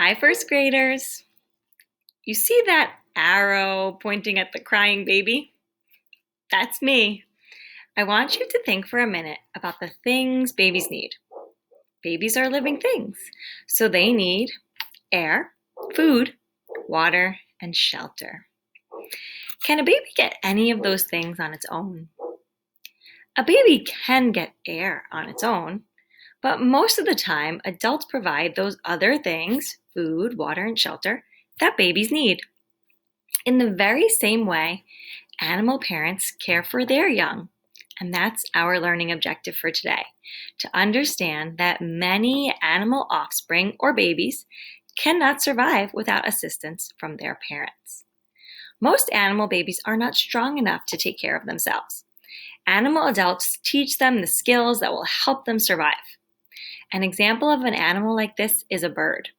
Hi, first graders. You see that arrow pointing at the crying baby? That's me. I want you to think for a minute about the things babies need. Babies are living things, so they need air, food, water, and shelter. Can a baby get any of those things on its own? A baby can get air on its own, but most of the time, adults provide those other things, food, water, and shelter, that babies need. In the very same way, animal parents care for their young. And that's our learning objective for today, to understand that many animal offspring or babies cannot survive without assistance from their parents. Most animal babies are not strong enough to take care of themselves. Animal adults teach them the skills that will help them survive. An example of an animal like this is a bird.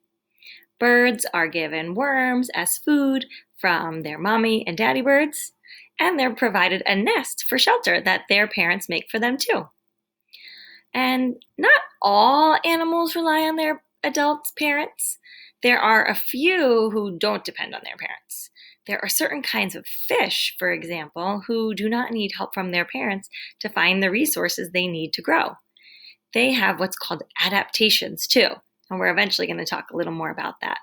Birds are given worms as food from their mommy and daddy birds, and they're provided a nest for shelter that their parents make for them too. And not all animals rely on their adult parents. There are a few who don't depend on their parents. There are certain kinds of fish, for example, who do not need help from their parents to find the resources they need to grow. They have what's called adaptations too, and we're eventually going to talk a little more about that.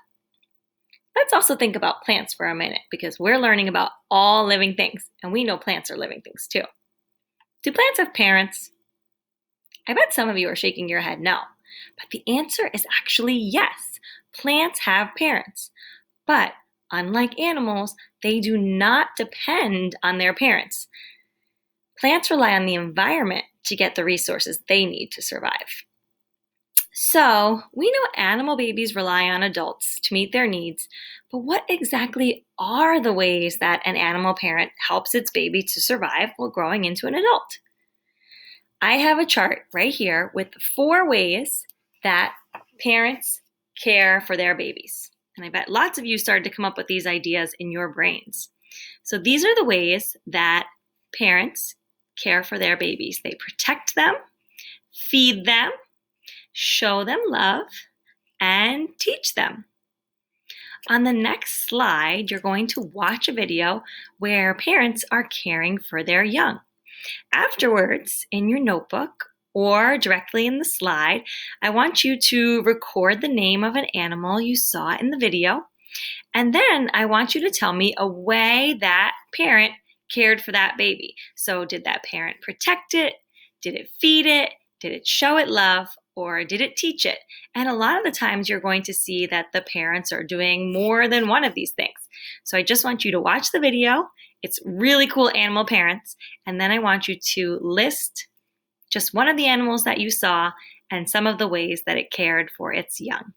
Let's also think about plants for a minute, because we're learning about all living things, and we know plants are living things too. Do plants have parents? I bet some of you are shaking your head no, but the answer is actually yes. Plants have parents, but unlike animals, they do not depend on their parents. Plants rely on the environment to get the resources they need to survive. So, we know animal babies rely on adults to meet their needs, but what exactly are the ways that an animal parent helps its baby to survive while growing into an adult? I have a chart right here with 4 ways that parents care for their babies. And I bet lots of you started to come up with these ideas in your brains. So these are the ways that parents care for their babies. They protect them, feed them, show them love, and teach them. On the next slide, you're going to watch a video where parents are caring for their young. Afterwards, in your notebook or directly in the slide, I want you to record the name of an animal you saw in the video, and then I want you to tell me a way that parent cared for that baby. So did that parent protect it? Did it feed it? Did it show it love? Or did it teach it? And a lot of the times you're going to see that the parents are doing more than one of these things. So I just want you to watch the video. It's really cool animal parents. And then I want you to list just one of the animals that you saw and some of the ways that it cared for its young.